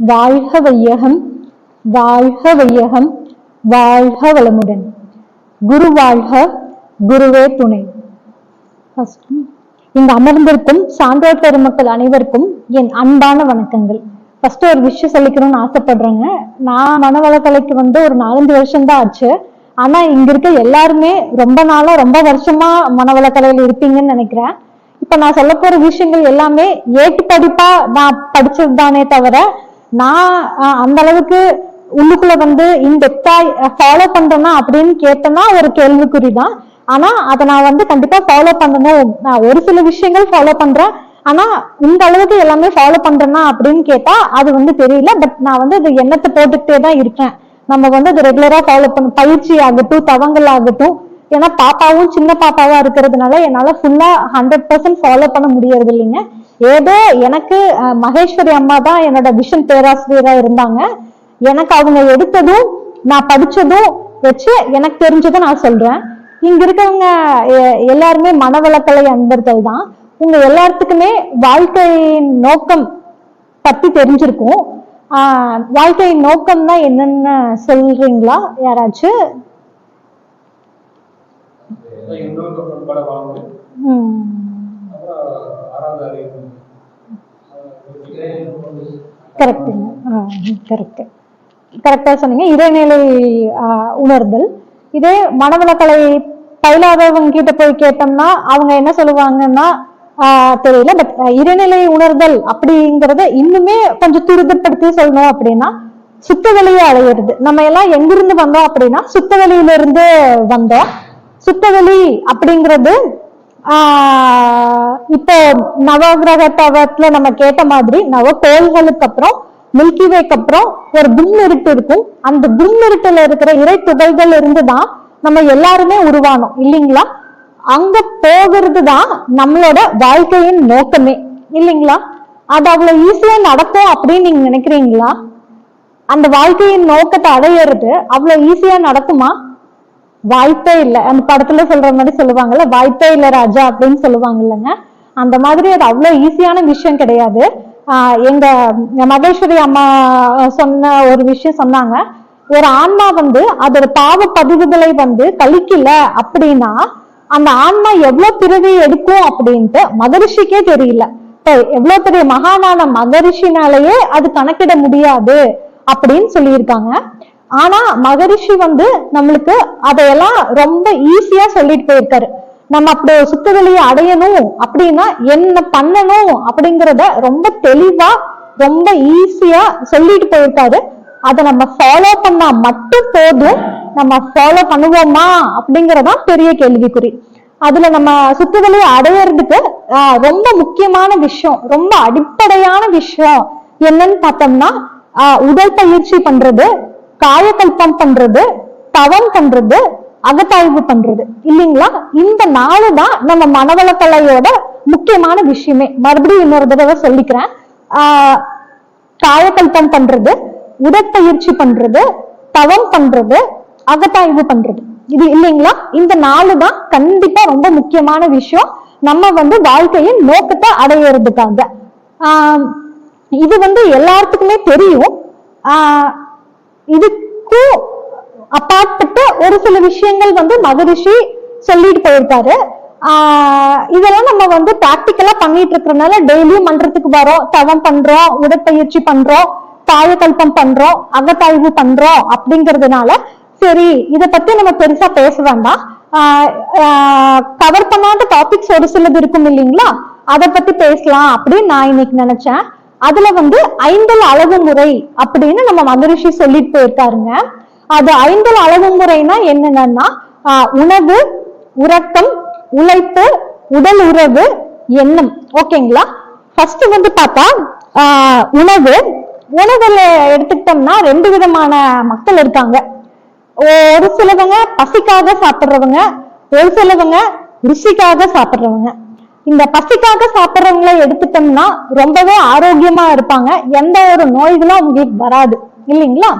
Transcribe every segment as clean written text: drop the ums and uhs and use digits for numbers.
வாழ்க வையகம், வாழ்க வையகம், வாழ்க வளமுடன். குரு வாழ்க, குருவே துணை. இங்க அமர்ந்திருக்கும் சான்றோர் பெருமக்கள் அனைவருக்கும் என் அன்பான வணக்கங்கள். ஃபர்ஸ்ட் ஒரு விஷயம் சொல்லிக்கணும்னு ஆசைப்படுறேங்க. நான் மனவளக்கலைக்கு ஒரு 4-5 வருஷம் தான் ஆச்சு. ஆனா இங்க இருக்க எல்லாருமே ரொம்ப நாளா ரொம்ப வருஷமா மனவளக்கலையில இருப்பீங்கன்னு நினைக்கிறேன். இப்ப நான் சொல்ல போற விஷயங்கள் எல்லாமே ஏட்டு படிப்பா நான் படிச்சது தானே தவிர நான் அந்த அளவுக்கு உள்ளுக்குள்ள இன்டெப்தா ஃபாலோ பண்றேன்னா அப்படின்னு கேட்டேன்னா ஒரு கேள்விக்குறிதான். ஆனா அதை நான் கண்டிப்பா ஃபாலோ பண்ணணும். நான் ஒரு சில விஷயங்கள் ஃபாலோ பண்றேன், ஆனா இந்த அளவுக்கு எல்லாமே ஃபாலோ பண்றேன்னா அப்படின்னு கேட்டா அது தெரியல. பட் நான் அது எண்ணத்தை போட்டுக்கிட்டே தான் இருக்கேன். நம்ம அது ரெகுலரா ஃபாலோ பண்ண பயிற்சி ஆகட்டும், தவங்கள் ஆகட்டும். ஏன்னா பாப்பாவும் சின்ன பாப்பாவா இருக்கிறதுனால என்னால ஃபுல்லா 100% ஃபாலோ பண்ண முடியறது இல்லைங்க. ஏதோ எனக்கு மகேஸ்வரி அம்மா தான் என்னோட விஷன் பேராசிரியரா இருந்தாங்க. எனக்கு அவங்க எடுத்ததும் நான் படிச்சதும் வச்சு எனக்கு தெரிஞ்சதை நான் சொல்றேன். இங்க இருக்கவங்க எல்லாருமே மனவளக்கலை அன்பர்கள் தான். உங்க எல்லாத்துக்குமே வாழ்க்கையின் நோக்கம் பத்தி தெரிஞ்சிருக்கும். வாழ்க்கையின் நோக்கம் தான் என்னன்னு சொல்றீங்களா யாராச்சும்? கரெக்டா சொன்னீங்க. இறைநிலை உணர்தல். இதே மனவளக்கலை பயிலாதவங்க கிட்ட போய் கேட்டோம்னா அவங்க என்ன சொல்லுவாங்கன்னா தெரியல. பட் இறைநிலை உணர்தல் அப்படிங்கறத இன்னுமே கொஞ்சம் துரிதப்படுத்தி சொல்லணும் அப்படின்னா சுத்த வெளியை அடையிறது. நம்ம எல்லாம் எங்கிருந்து வந்தோம் அப்படின்னா சுத்த வெளியில இருந்து வந்தோம். சுத்தவெளி அப்படிங்கிறது இப்போ நவகிரக தவத்துல நம்ம கேட்ட மாதிரி நவகோள்களுக்கு அப்புறம் மில்கிவேக்கு அப்புறம் ஒரு கும்மிருட்டு இருக்கும். அந்த கும்மிருட்டுல இருக்கிற இறை துகள்கள் இருந்துதான் நம்ம எல்லாருமே உருவானோம் இல்லைங்களா? அங்க போகிறது தான் நம்மளோட வாழ்க்கையின் நோக்கமே இல்லைங்களா? அது அவ்வளவு ஈஸியா நடக்கும் அப்படின்னு நீங்க நினைக்கிறீங்களா? அந்த வாழ்க்கையின் நோக்கத்தை அடையிறது அவ்வளவு ஈஸியா நடக்குமா? வாய்ப்பே இல்லை. அந்த படத்துல சொல்ற மாதிரி சொல்லுவாங்கல்ல, வாய்ப்பே இல்லை ராஜா அப்படின்னு சொல்லுவாங்க இல்லைங்க. அந்த மாதிரி அது அவ்வளவு ஈஸியான விஷயம் கிடையாது. எங்க மகேஸ்வரி அம்மா சொன்ன ஒரு விஷயம் சொன்னாங்க. ஒரு ஆன்மா அதோட பாவ பதிவுகளை கழிக்கல அப்படின்னா அந்த ஆன்மா எவ்வளவு பிறவி எடுக்கும் அப்படின்ட்டு மகரிஷிக்கே தெரியல. எவ்வளவு பெரிய மகானான மகரிஷினாலேயே அது கணக்கிட முடியாது அப்படின்னு சொல்லியிருக்காங்க. ஆனா மகரிஷி நம்மளுக்கு அதையெல்லாம் ரொம்ப ஈஸியா சொல்லிட்டு போயிருக்காரு. நம்ம அப்படி சுத்தவெளியை அடையணும் அப்படின்னா என்ன பண்ணணும் அப்படிங்கிறத ரொம்ப தெளிவா ரொம்ப ஈஸியா சொல்லிட்டு போயிருக்காரு. அதை நம்ம ஃபாலோ பண்ணா மட்டும் போதும். நம்ம ஃபாலோ பண்ணுவோமா அப்படிங்கறதான் பெரிய கேள்விக்குறி. அதுல நம்ம சுத்தவெளியை அடையறதுக்கு ரொம்ப முக்கியமான விஷயம், ரொம்ப அடிப்படையான விஷயம் என்னன்னு பார்த்தோம்னா உடற்பயிற்சி பண்றது, காயகல்பம் பண்றது, தவம் பண்றது, அகத்தாய்வு பண்றது இல்லைங்களா? இந்த 4 தான் நம்ம மனவளக்கலையோட முக்கியமான விஷயமே. மறுபடியும் இன்னொரு தடவை சொல்லிக்கிறேன். காயகல்பம் பண்றது, உடற்பயிற்சி பண்றது, தவம் பண்றது, அகத்தாய்வு பண்றது, இது இல்லைங்களா? இந்த 4 தான் கண்டிப்பா ரொம்ப முக்கியமான விஷயம் நம்ம வாழ்க்கையின் நோக்கத்தை அடையிறதுக்காக. இது எல்லாத்துக்குமே தெரியும். இதுக்கும் அப்பாற்பட்ட ஒரு சில விஷயங்கள் மகரிஷி சொல்லிட்டு போயிருக்காரு. இதெல்லாம் நம்ம பிராக்டிக்கலா பண்ணிட்டு இருக்கிறதுனால டெய்லியும் மன்றத்துக்கு வரோம், தவம் பண்றோம், உடற்பயிற்சி பண்றோம், காயகல்பம் பண்றோம், அகத்தாய்வு பண்றோம் அப்படிங்கிறதுனால சரி இதை பத்தி நம்ம பெருசா பேச வேண்டாம். கவர் பண்ணாத டாபிக்ஸ் ஒரு சிலது இருக்கும் இல்லைங்களா? அதை பத்தி பேசலாம் அப்படின்னு நான் இன்னைக்கு நினைச்சேன். அதுல 5 அளவு முறை அப்படின்னு நம்ம மகரிஷி சொல்லிட்டு போயிருக்காருங்க. அது 5 அளவு முறைனா என்னன்னா உணவு, உறக்கம், உழைப்பு, உடல் உறவு, எண்ணம். ஓகேங்களா? ஃபர்ஸ்ட் பார்த்தா உணவு. உணவுல எடுத்துக்கிட்டோம்னா 2 விதமான மக்கள் இருக்காங்க. ஒரு சிலவங்க பசிக்காக சாப்பிடுறவங்க, ஒரு சிலவங்க ருசிக்காக சாப்பிடுறவங்க. இந்த பசிக்காக சாப்பிடுறவங்களை எடுத்துட்டோம்னா ரொம்பவே ஆரோக்கியமா இருப்பாங்க, எந்த ஒரு நோய்களும் அவங்களுக்கு வராது இல்லைங்களா?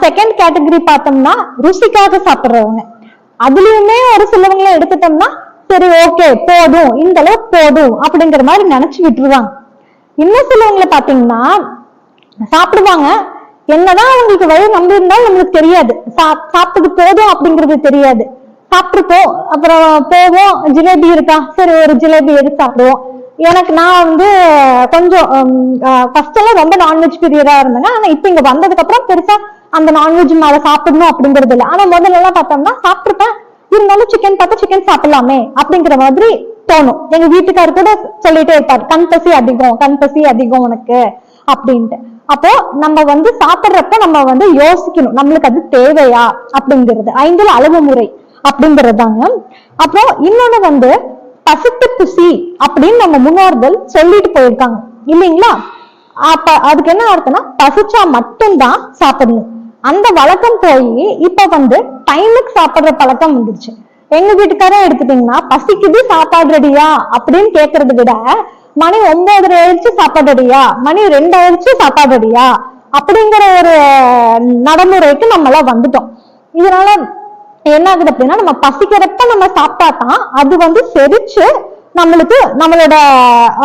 செகண்ட் கேட்டகரி பார்த்தோம்னா ருசிக்காக சாப்பிடுறவங்க. அதுலயுமே ஒரு சிலவங்களை எடுத்துட்டோம்னா சரி ஓகே போதும், இந்த அளவுக்கு போதும் அப்படிங்கிற மாதிரி நினைச்சு விட்டுருவாங்க. இன்னும் சிலவங்களை பாத்தீங்கன்னா சாப்பிடுவாங்க. என்னதான் அவங்களுக்கு வயிறு நம்பி இருந்தாலும் நம்மளுக்கு தெரியாது, சாப்பிட்டது போதும் அப்படிங்கிறது தெரியாது. சாப்பிட்டுப்போம், அப்புறம் போவோம், ஜிலேபி இருக்கா, சரி ஒரு ஜிலேபி எடுத்து சாப்பிடுவோம். நான் வந்து கொஞ்சம் ஃபர்ஸ்ட் எல்லாம் ரொம்ப நான்வெஜ் பீரியடா இருந்தேங்க. ஆனா இப்ப இங்க வந்ததுக்கு அப்புறம் பெருசா அந்த நான்வெஜ் மேல சாப்பிடணும் அப்படிங்கிறது இல்லை. ஆனா முதல்ல எல்லாம் பார்த்தோம்னா சாப்பிட்டுருப்பேன், இருந்தாலும் சிக்கன் பார்த்தா சிக்கன் சாப்பிடலாமே அப்படிங்கிற மாதிரி தோணும். எங்க வீட்டுக்காரர் கூட சொல்லிட்டே இருப்பாரு, கண் பசி அதிகம் உனக்கு அப்படின்ட்டு. அப்போ நம்ம வந்து சாப்பிடுறப்ப நம்ம வந்து யோசிக்கணும், நம்மளுக்கு அது தேவையா அப்படிங்கிறது. 5 அளவு முறை அப்படிங்கறதாங்க. அப்புறம் இன்னொன்னு வந்து பசித்து புசி அப்படின்னு நம்ம முன்னோர்கள் சொல்லிட்டு போயிருக்காங்க இல்லைங்களா? அப்ப அதுக்கு என்ன அர்த்தம்னா பசிச்சா மட்டும்தான் சாப்பிடணும். அந்த வழக்கம் போய் இப்ப வந்து டைமுக்கு சாப்பிடுற பழக்கம் வந்துருச்சு. எங்க வீட்டுக்காரன் எடுத்துட்டீங்கன்னா பசிக்குது சாப்பாடு ரெடியா அப்படின்னு கேட்கறத விட மணி 9:30 ஆயிடுச்சு சாப்பாடு ரெடியா, மணி 2 ஆயிடுச்சு சாப்பாடு ரெடியா அப்படிங்கிற ஒரு நடைமுறைக்கு நம்ம எல்லாம் வந்துட்டோம். இதனால என்ன ஆகுது அப்படின்னா நம்ம பசிக்கிறப்ப நம்ம சாப்பிட்டாதான் அது வந்து செரிச்சு நம்மளுக்கு நம்மளோட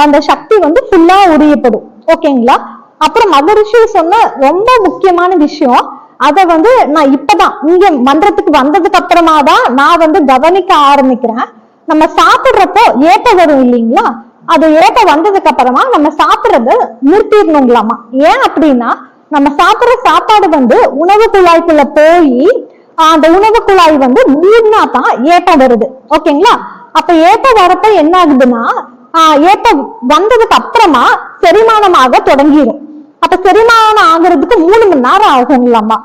அந்த சக்தி வந்து ஃபுல்லா உரியப்படும். ஓகேங்களா? அப்புறம் மகரிஷி சொன்ன ரொம்ப முக்கியமான விஷயம், அத வந்து நான் இப்பதான் இங்க மன்றத்துக்கு வந்ததுக்கு அப்புறமா தான் நான் வந்து கவனிக்க ஆரம்பிக்கிறேன். நம்ம சாப்பிடுறப்போ ஏப்ப வரும் இல்லைங்களா? அது ஏப்ப வந்ததுக்கு அப்புறமா நம்ம சாப்பிடுறது நிறுத்திடணுங்களாமா. ஏன் அப்படின்னா நம்ம சாப்பிடுற சாப்பாடு வந்து உணவு குழாய்க்குள்ள போய் அந்த உணவு குழாய் வந்து மூடினா தான் ஏப்பம் வருது. ஓகேங்களா? அப்ப ஏப்பம் வரப்ப என்ன ஆகுதுன்னா ஏப்பம் வந்ததுக்கு அப்புறமா செரிமானமாக தொடங்கிடும். அப்ப செரிமானம் ஆகுறதுக்கு 3 மணி நேரம் ஆகுங்களாமா.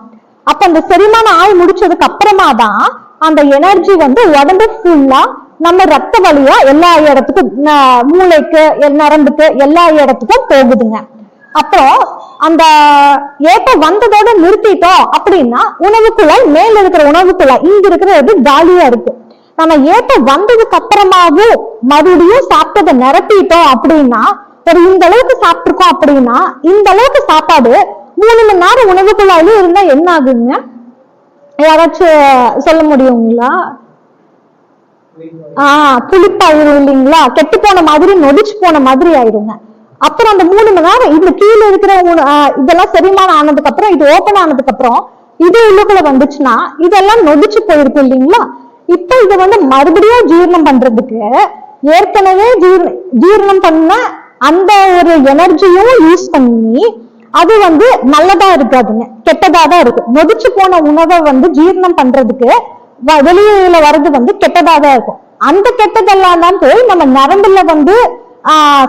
அப்ப அந்த செரிமானம் ஆகி முடிச்சதுக்கு அப்புறமா தான் அந்த எனர்ஜி வந்து உடம்பு ஃபுல்லா நம்ம ரத்த வழியா எல்லா இடத்துக்கும், மூளைக்கு, நரம்புக்கு, எல்லா இடத்துக்கும் போகுதுங்க. அப்புறம் அந்த ஏப்பம் வந்ததோட நிறுத்திட்டோம் அப்படின்னா உணவு குழாய், மேல இருக்கிற உணவு குழாய் இங்க இருக்கிறது காலியா இருக்கு. நம்ம ஏப்பம் வந்ததுக்கு அப்புறமாவும் மறுபடியும் சாப்பிட்டதை நிரப்பிட்டோம் அப்படின்னா, ஒரு இந்த அளவுக்கு சாப்பிட்டுருக்கோம் அப்படின்னா இந்த அளவுக்கு சாப்பாடு 3 மணி நேரம் உணவு குழாயிலும் இருந்தா என்ன ஆகுங்க? யாராச்சும் சொல்ல முடியுங்களா? புளிப்பாயிரும் இல்லைங்களா? கெட்டு போன மாதிரி, நொடிச்சு போன மாதிரி ஆயிருங்க. அப்புறம் அந்த 3 மணி நேரம் இந்த கீழே இருக்கிற இதெல்லாம் செரிமானம் ஆனதுக்கு அப்புறம், இது ஓபன் ஆனதுக்கு அப்புறம் இது உள்ளுக்குள்ள வந்துச்சுன்னா இதெல்லாம் நொடிச்சு போயிருக்கும் இல்லைங்களா? இப்ப இதை வந்து மறுபடியும் ஜீரணம் பண்றதுக்கு ஏற்கனவே ஜீரணம் பண்ண அந்த ஒரு எனர்ஜியும் யூஸ் பண்ணி அது வந்து நல்லதா இருக்காதுங்க, கெட்டதா தான் இருக்கு. நொடிச்சு போன உணவை வந்து ஜீரணம் பண்றதுக்கு வெளியில வர்றது வந்து கெட்டதா தான் இருக்கும். அந்த கெட்டதெல்லாம் தான் போய் நம்ம நரம்புல வந்து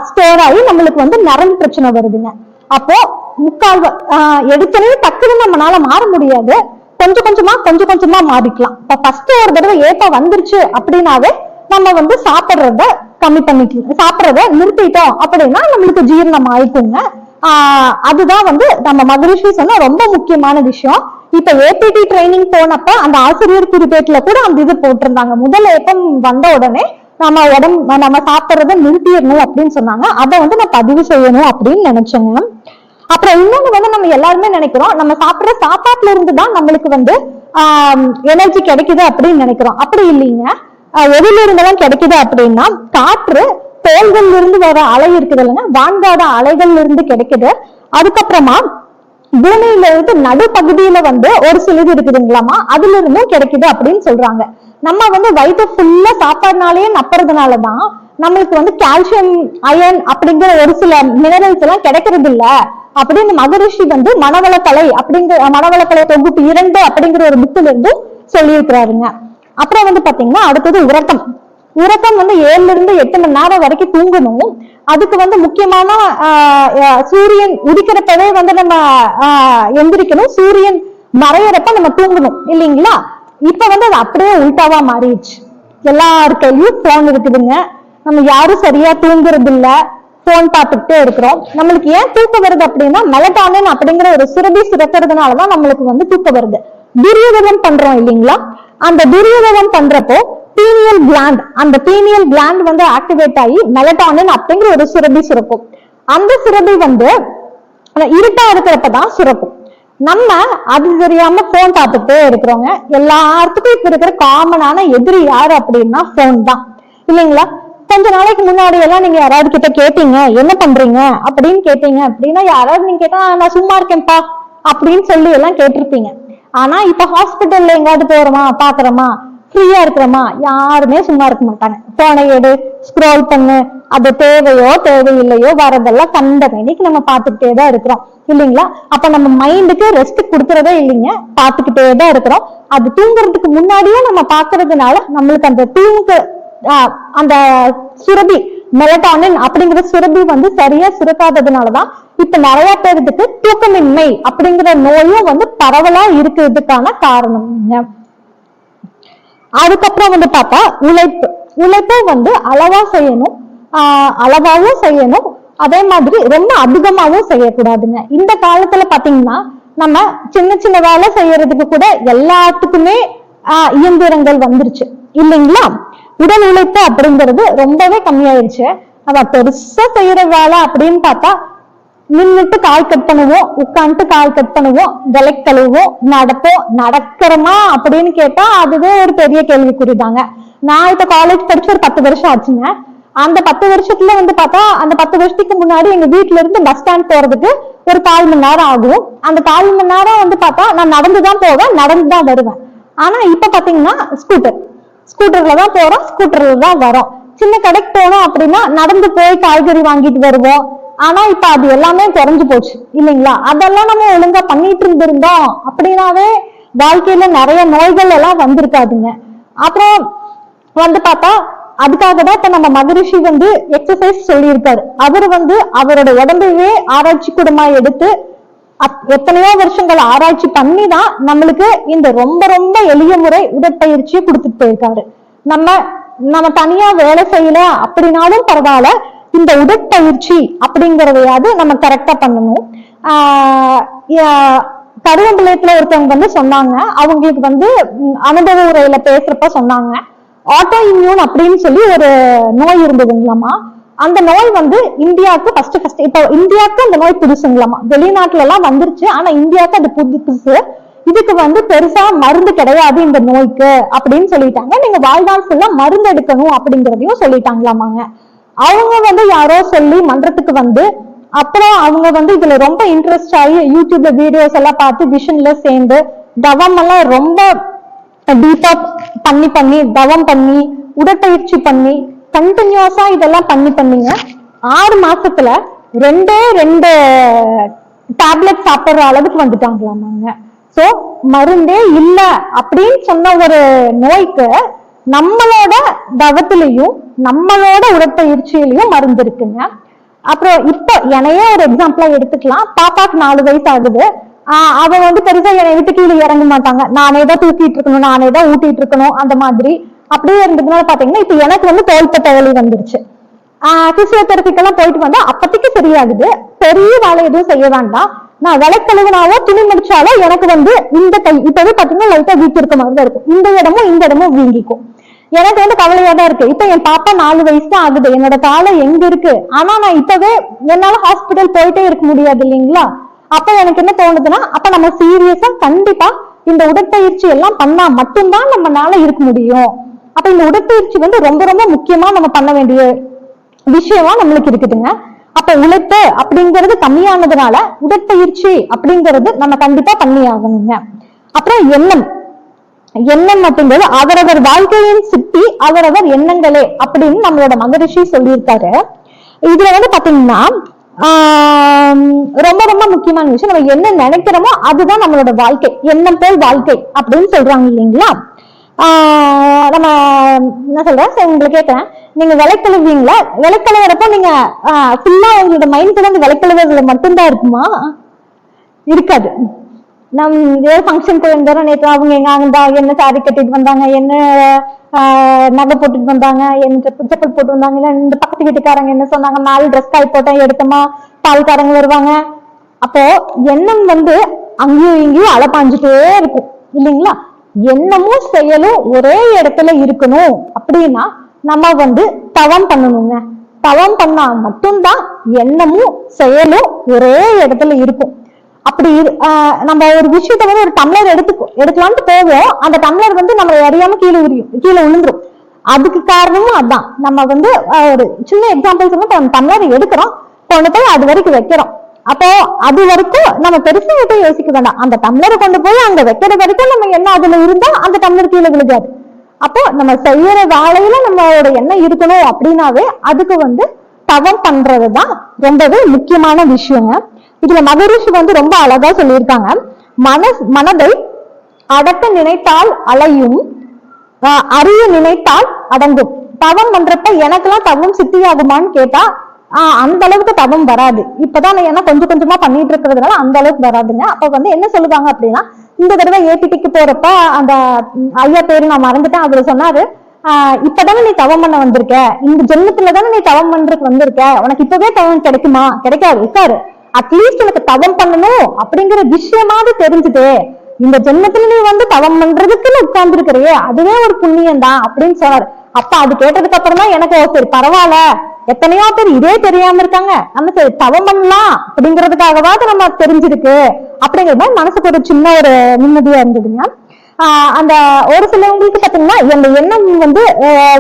ஸ்டோர் ஆகி நம்மளுக்கு வந்து நரம்பு பிரச்சனை வருதுங்க. அப்போ முக்கால் எடுக்கவே டக்குன்னு நம்மளால மாற முடியாது, கொஞ்சம் கொஞ்சமா மாறிக்கலாம். இப்ப ஃபர்ஸ்ட் ஒரு தடவை ஏப்பம் வந்துருச்சு அப்படின்னாவே நம்ம வந்து சாப்பிடுறத கம்மி பண்ணிக்கலாம், சாப்பிடுறத நிறுத்திட்டோம் அப்படின்னா நம்மளுக்கு ஜீரணம் ஆயிக்குங்க. அதுதான் வந்து நம்ம மகரிஷி சொன்ன ரொம்ப முக்கியமான விஷயம். இப்ப ஏபிடி ட்ரைனிங் போனப்ப அந்த ஆசிரியர் குறிப்பேட்டுல கூட அந்த இது போட்டிருந்தாங்க, முதல் ஏப்பம் வந்த உடனே நம்ம சாப்பிடுறத நிறுத்திடணும் அப்படின்னு சொன்னாங்க. அதை வந்து நான் பதிவு செய்யணும் அப்படின்னு நினைச்சேங்க. அப்புறம் இன்னொன்னு வந்து நம்ம எல்லாருமே நினைக்கிறோம், நம்ம சாப்பிடுற சாப்பாட்டுல இருந்துதான் நம்மளுக்கு வந்து எனர்ஜி கிடைக்குது அப்படின்னு நினைக்கிறோம். அப்படி இல்லைங்க. எதில இருந்தெல்லாம் கிடைக்குது அப்படின்னா காற்று, தோள்கள்ல இருந்து வர அலை இருக்குது இல்லைங்க, வான்காட அலைகள்ல இருந்து கிடைக்குது. அதுக்கப்புறமா பூமியில இருந்து நடுப்பகுதியில வந்து ஒரு சிலது இருக்குதுங்களாமா, அதுல இருந்தும் கிடைக்குது அப்படின்னு சொல்றாங்க. நம்ம வந்து வயிற்று ஃபுல்லா சாப்பாடுனாலேயே நப்புறதுனாலதான் நம்மளுக்கு வந்து கால்சியம், அயன் அப்படிங்கிற ஒரு சில மினரல்ஸ் எல்லாம் கிடைக்கிறது இல்ல அப்படின்னு மகரிஷி வந்து மனவளக்கலை தொகுப்பு 2 அப்படிங்கிற ஒரு புக்ல இருந்தும் சொல்லியிருக்கிறாருங்க. அப்புறம் வந்து பாத்தீங்கன்னா அடுத்தது உறக்கம் வந்து 7 இருந்து 8 மணி நேரம் வரைக்கும் தூங்கணும். அதுக்கு வந்து முக்கியமான சூரியன் உதிக்கிறப்பவே வந்து நம்ம எந்திரிக்கணும், சூரியன் மறையறப்ப நம்ம தூங்கணும் இல்லைங்களா? இப்ப வந்து அது அப்படியே உள்டாவா மாறிடுச்சு. எல்லாரு கையிலயும் போன் இருக்குதுங்க, நம்ம யாரும் சரியா தூங்குறது இல்ல, போன் பார்த்துக்கிட்டே இருக்கிறோம். நம்மளுக்கு ஏன் தூக்கம் வருது அப்படின்னா மெலட்டானின் அப்படிங்கிற ஒரு சுரபி சுரக்கிறதுனாலதான் நம்மளுக்கு வந்து தூக்கம் வருது. துரியோதனம் பண்றோம் இல்லைங்களா? அந்த துரியோதனம் பண்றப்போ பீனியல் கிளாண்ட், அந்த பீனியல் கிளாண்ட் வந்து ஆக்டிவேட் ஆகி மெலட்டானின் அப்படிங்கிற ஒரு சுரபி சுரக்கும். அந்த சுரபி வந்து இருட்டா இருக்கிறப்பதான் சுரக்கும். நம்ம அது தெரியாம போன் பார்த்துட்டே இருக்கிறோங்க. எல்லாத்துக்கும் இப்ப இருக்கிற காமனான எதிரி யாரு அப்படின்னா போன் தான் இல்லைங்களா? கொஞ்ச நாளைக்கு முன்னாடி எல்லாம் நீங்க யாராவது கிட்ட கேட்டீங்க என்ன பண்றீங்க அப்படின்னு கேட்டீங்க அப்படின்னா யாராவது நீங்க கேட்டா நான் சும்மா இருக்கேன்ப்பா அப்படின்னு சொல்லி எல்லாம் கேட்டிருப்பீங்க. ஆனா இப்ப ஹாஸ்பிட்டல்ல எங்காவது போறோமா பாக்குறோமா ஃப்ரீயா இருக்கிறோமா, யாருமே சும்மா இருக்க மாட்டாங்க. போனை எடு, ஸ்க்ரோல் பண்ணு, அது தேவையோ தேவையில்லையோ வரதெல்லாம் கண்ட மணிக்கு நம்ம பார்த்துக்கிட்டே தான் இருக்கிறோம் இல்லைங்களா? அப்ப நம்ம மைண்டுக்கு ரெஸ்ட் கொடுக்கறதே இல்லைங்க, பார்த்துக்கிட்டே தான் இருக்கிறோம். அது தூங்குறதுக்கு முன்னாடியே நம்ம பாக்குறதுனால நம்மளுக்கு அந்த அந்த சுரபி மெலட்டானின் அப்படிங்கிற சுரபி வந்து சரியா சுரக்காததுனாலதான் இப்ப நிறைய பேருக்கு தூக்கமின்மை அப்படிங்கிற நோயும் வந்து பரவலா இருக்கிறதுக்கான காரணம். அதுக்கப்புறம் வந்து பார்த்தா உழைப்பும் வந்து அளவா செய்யணும், அளவாவும் செய்யணும், அதே மாதிரி ரொம்ப அதிகமாவும் செய்யக்கூடாதுங்க. இந்த காலத்துல பாத்தீங்கன்னா நம்ம சின்ன சின்ன வேலை செய்யறதுக்கு கூட எல்லாத்துக்குமே இயந்திரங்கள் வந்துருச்சு இல்லைங்களா? உடல் உழைப்பு அப்படிங்கிறது ரொம்பவே கம்மியாயிருச்சு. நம்ம பெருசா செய்யற வேலை அப்படின்னு பார்த்தா நின்றுட்டு கால் கட் பண்ணுவோம், உட்காந்துட்டு கால் கட் பண்ணுவோம், விலை கழுவோம், நடப்போம். நடக்கிறோமா அப்படின்னு கேட்டா அதுவே ஒரு பெரிய கேள்விக்குறிதாங்க. நான் இப்ப காலேஜ் படிச்சு ஒரு 10 வருஷம் ஆச்சுங்க. அந்த 10 வருஷத்துல வந்து பார்த்தா அந்த 10 வருஷத்துக்கு முன்னாடி எங்க வீட்டுல இருந்து பஸ் ஸ்டாண்ட் போறதுக்கு ஒரு 1/4 மணி நேரம் ஆகும். அந்த 1/4 மணி நேரம் வந்து பார்த்தா நான் நடந்துதான் போவேன், நடந்துதான் வருவேன். ஆனா இப்ப பாத்தீங்கன்னா ஸ்கூட்டர்ல தான் போறோம், ஸ்கூட்டர்ல தான் வரோம். சின்ன கடைக்கு போனோம் அப்படின்னா நடந்து போய் காய்கறி வாங்கிட்டு வருவோம். ஆனா இப்ப அது எல்லாமே குறைஞ்சு போச்சு இல்லைங்களா? அதெல்லாம் நம்ம ஒழுங்கா பண்ணிட்டு இருந்திருந்தோம் அப்படின்னாவே வாழ்க்கையில நிறைய நோய்கள் எல்லாம் வந்திருக்காதுங்க. அப்புறம் வந்து பார்த்தா அதுக்காக தான் இப்ப நம்ம மகரிஷி வந்து எக்ஸசைஸ் சொல்லியிருக்காரு. அவரு வந்து அவரோட உடம்பையே ஆராய்ச்சி கூடமா எடுத்து எத்தனையோ வருஷங்கள் ஆராய்ச்சி பண்ணி தான் நம்மளுக்கு இந்த ரொம்ப ரொம்ப எளிய முறை உடற்பயிற்சியை கொடுத்துட்டு போயிருக்காரு. நம்ம தனியா வேலை செய்யல அப்படின்னாலும் பரவாயில்ல, இந்த உடற்பயிற்சி அப்படிங்கறதையாவது நம்ம கரெக்டா பண்ணணும். கருவம்பிள்ளையத்துல ஒருத்தவங்க வந்து சொன்னாங்க, அவங்களுக்கு வந்து அனுபவ உரையில பேசுறப்ப சொன்னாங்க, ஆட்டோ இம்யூன் அப்படின்னு சொல்லி ஒரு நோய் இருந்ததுங்களாமா. அந்த நோய் வந்து இந்தியாவுக்கு ஃபர்ஸ்ட் இப்போ இந்தியாவுக்கு அந்த நோய் புதுசுங்களாமா. வெளிநாட்டுல எல்லாம் வந்துருச்சு, ஆனா இந்தியாவுக்கு அது புதுசு. இதுக்கு வந்து பெருசா மருந்து கிடையாது இந்த நோய்க்கு அப்படின்னு சொல்லிட்டாங்க. நீங்க வாழ்நாள் ஃபுல்லா மருந்து எடுக்கணும் அப்படிங்கிறதையும் சொல்லிட்டாங்களாமாங்க. அவங்க வந்து யாரோ சொல்லி மன்றத்துக்கு வந்து அப்புறம் அவங்க வந்து இதுல ரொம்ப இன்ட்ரெஸ்ட் ஆகி யூடியூப்ல வீடியோஸ் எல்லாம் பார்த்து விஷன்ல சேர்ந்து தவம் எல்லாம் ரொம்ப டீப்பா பண்ணி தவம் பண்ணி உடற்பயிற்சி பண்ணி கண்டினியூஸா இதெல்லாம் பண்ணிங்க 6 மாசத்துல 2 டேப்லெட் சாப்பிடுற அளவுக்கு வந்துட்டாங்களாமாங்க. சோ மருந்தே இல்ல அப்படின்னு சொன்ன ஒரு நோய்க்கு நம்மளோட தவத்திலையும் நம்மளோட உடற்பயிற்சியிலையும் மருந்து இருக்குங்க. அப்புறம் இப்போ என்னையே ஒரு எக்ஸாம்பிளா எடுத்துக்கலாம். பாப்பாக்கு 4 வயசு ஆகுது. அவ வந்து பெருசா என்னை விட்டு கீழே இறங்க மாட்டாங்க. நானே தான் தூக்கிட்டு இருக்கணும், நானே தான் ஊட்டிட்டு இருக்கணும், அந்த மாதிரி அப்படியே இருந்ததுனால பாத்தீங்கன்னா இப்ப எனக்கு வந்து தோள்பட்ட வலி வந்துருச்சு. பிசியோதெரபிக்கெல்லாம் போயிட்டு வந்தா அப்பதைக்கு சரியாகுது. பெரிய வேலை எதுவும் செய்ய வேண்டாம். நான் விளக்கழுவினாலோ துணி முடிச்சாலோ எனக்கு வந்து இந்த கை இப்பவே பாத்தீங்கன்னா லைட்டா வீட்டு இருக்க மாதிரி தான் இருக்கும். இந்த இடமும் வீங்கிக்கும். எனக்கு வந்து கவலையா தான் இருக்கு. இப்ப என் பாப்பா 4 வயசு தான் ஆகுது. என்னோட காலம் எங்க இருக்கு? ஆனா நான் இப்பவே என்னால ஹாஸ்பிட்டல் போயிட்டே இருக்க முடியாது இல்லைங்களா? அப்ப எனக்கு என்ன தோணுதுன்னா, அப்ப நம்ம சீரியஸா கண்டிப்பா இந்த உடற்பயிற்சி எல்லாம் பண்ணா மட்டும்தான் நம்மளால இருக்க முடியும். அப்ப இந்த உடற்பயிற்சி வந்து ரொம்ப ரொம்ப முக்கியமா நம்ம பண்ண வேண்டிய விஷயமா நம்மளுக்கு இருக்குதுங்க. அப்ப உழைப்பு அப்படிங்கிறது கம்மியானதுனால உடற்பயிற்சி அப்படிங்கிறது நம்ம கண்டிப்பா பண்ணி ஆகணுங்க. அப்புறம் எண்ணம் அப்படிங்கிறது அவரவர் வாழ்க்கையின் சித்தி அவரவர் எண்ணங்களே அப்படின்னு நம்மளோட மகரிஷி சொல்லியிருக்காரு. இதுல வந்து பாத்தீங்கன்னா ரொம்ப ரொம்ப முக்கியமான விஷயம், நம்ம என்ன நினைக்கிறோமோ அதுதான் நம்மளோட வாழ்க்கை. எண்ணம் போல் வாழ்க்கை அப்படின்னு சொல்றாங்க இல்லைங்களா? நம்ம என்ன சொல்றேன் உங்களுக்கு கேட்கிறேன், நீங்க விலைக்கழுவீங்களா? விலைக்கழுவுறப்போ நீங்க ஃபுல்லா உங்களோட மைண்ட் கூட அந்த விலைக்கழுவுறதுல மட்டும்தான் இருக்குமா? இருக்காது. நம் ஏதோ ஃபங்க்ஷன் போயிருந்தோம், நேற்று அவங்க எங்க அங்கா என்ன சாரி கட்டிட்டு வந்தாங்க, என்ன நகை போட்டுட்டு வந்தாங்க, என்ன செப்பல் போட்டு வந்தாங்க, இல்ல இந்த பக்கத்து வீட்டுக்காரங்க என்ன சொன்னாங்க, 4 ட்ரெஸ் காய் போட்டேன் எடுத்தோமா, பால்காரங்க வருவாங்க. அப்போ எண்ணம் வந்து அங்கேயும் இங்கேயும் அலப்பாஞ்சிட்டே இருக்கும் இல்லைங்களா? எண்ணமும் செயலும் ஒரே இடத்துல இருக்கணும் அப்படின்னா நம்ம வந்து தவம் பண்ணணுங்க. தவம் பண்ணா மட்டும்தான் எண்ணமும் செயலும் ஒரே இடத்துல இருக்கும். அப்படி நம்ம ஒரு விஷயத்த வந்து ஒரு டம்ளர் எடுக்கலாம்னு போவோம், அந்த டம்ளர் வந்து நம்ம அறியாம கீழே விழுந்துரும். அதுக்கு காரணமும் அதான். நம்ம வந்து ஒரு சின்ன எக்ஸாம்பிள் சொன்னா டம்ளர் எடுக்கிறோம், கொண்டு போய் அது வரைக்கும் வைக்கிறோம். அப்போ அது வரைக்கும் நம்ம பெருசா எதுவும் யோசிக்க வேண்டாம். அந்த டம்ளரை கொண்டு போய் அங்க வைக்கிற வரைக்கும் நம்ம என்ன அதுல இருந்தா அந்த டம்ளர் கீழே விழுகாது. அப்போ நம்ம செய்யற வேலையில நம்மளோட எண்ணம் இருக்கணும் அப்படின்னாவே அதுக்கு வந்து தவம் பண்றதுதான் ரொம்பவே முக்கியமான விஷயங்க. இதுல மகரிஷி வந்து ரொம்ப அழகா சொல்லியிருக்காங்க, மனதை அடக்க நினைத்தால் அலையும், அறிய நினைத்தால் அடங்கும். தவம் பண்றப்ப எனக்கெல்லாம் தவம் சித்தியாகுமான்னு கேட்டா அந்த அளவுக்கு தவம் வராது. இப்பதான் நான் என்ன கொஞ்சம் கொஞ்சமா பண்ணிட்டு இருக்கிறதுனால அந்த அளவுக்கு வராதுங்க. அப்ப வந்து என்ன சொல்லுவாங்க அப்படின்னா, இந்த தடவை ஏபிடிக்கு போறப்ப அந்த ஐயா பேரு நான் மறந்துட்டேன், அவரு சொன்னாரு, இப்பதானே நீ தவம் பண்ண வந்திருக்க, இந்த ஜென்மத்துலதானே நீ தவம் பண்றதுக்கு வந்திருக்க, உனக்கு இப்பவே தவம் கிடைக்குமா? கிடைக்காது. சார் அட்லீஸ்ட் உனக்கு தவம் பண்ணணும் அப்படிங்கிற விஷயமாவது தெரிஞ்சுட்டு இந்த ஜென்மத்துல நீ வந்து தவம் பண்றதுக்குன்னு உட்கார்ந்து இருக்கிறியே, அதுவே ஒரு புண்ணியம் தான் அப்படின்னு சொன்னாரு. அப்ப அது கேட்டதுக்கு அப்புறம் தான் எனக்கு சரி பரவாயில்ல, எத்தனையோ பேர் இதே தெரியாம இருக்காங்க, நம்ம சரி தவம் பண்ணலாம் அப்படிங்கிறதுக்காகவாது நம்ம தெரிஞ்சிருக்கு அப்படிங்கிற மாதிரி மனசுக்கு ஒரு சின்ன ஒரு நிம்மதியா இருந்ததுங்க. அந்த ஒரு சிலவங்களுக்கு பாத்தீங்கன்னா அந்த எண்ணம் வந்து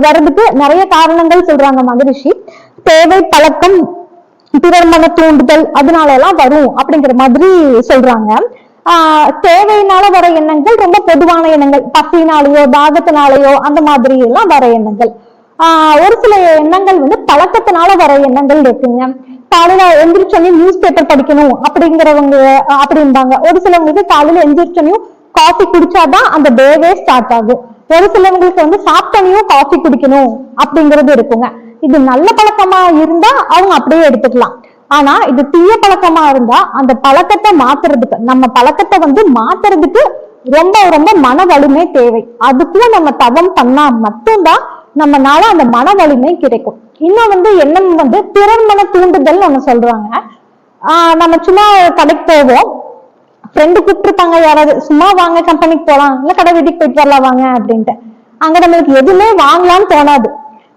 வர்றதுக்கு நிறைய காரணங்கள் சொல்றாங்க மகரிஷி. தேவை, பழக்கம், பிறர் மன தூண்டுதல், அதனால எல்லாம் வரும் அப்படிங்கிற மாதிரி சொல்றாங்க. தேவையினால வர எண்ணங்கள் ரொம்ப பொதுவான எண்ணங்கள், பசினாலேயோ தாகத்தினாலேயோ அந்த மாதிரி எல்லாம் வர எண்ணங்கள். ஒரு சில எண்ணங்கள் வந்து பழக்கத்தினால வர எண்ணங்கள் இருக்குங்க. காலையில எந்திரிச்சோனையும் நியூஸ் பேப்பர் படிக்கணும் அப்படிங்கிறவங்க அப்படின்பாங்க. ஒரு சிலவங்களுக்கு காலையில எந்திரிச்சோனையும் காஃபி குடிச்சாதான் அந்த டேவே ஸ்டார்ட் ஆகும். ஒரு சிலவங்களுக்கு வந்து சாப்பிட்டோனையும் காஃபி குடிக்கணும் அப்படிங்கிறது இருக்குங்க. இது நல்ல பழக்கமா இருந்தா அவங்க அப்படியே எடுத்துக்கலாம். ஆனா இது தீய பழக்கமா இருந்தா அந்த பழக்கத்தை மாத்துறதுக்கு, நம்ம பழக்கத்தை வந்து மாத்துறதுக்கு ரொம்ப ரொம்ப மன வலிமை தேவை. அதுக்குள்ள நம்ம தவம் பண்ணா மட்டும்தான் நம்மனால அந்த மன வலிமை கிடைக்கும். இன்னும் வந்து எண்ணம் வந்து பிறர் மன தூண்டுதல் ஒண்ணு சொல்றாங்க. நம்ம சும்மா கடைக்கு போவோம், ஃப்ரெண்டு கூப்பிட்டுருப்பாங்க, யாராவது சும்மா வாங்க கம்பெனிக்கு போலாம், இல்ல கடை வீட்டுக்கு போயிட்டு வரலாம் வாங்க அப்படின்ட்டு. அங்க நம்மளுக்கு எதுவுமே வாங்கலாம்னு தோணாது.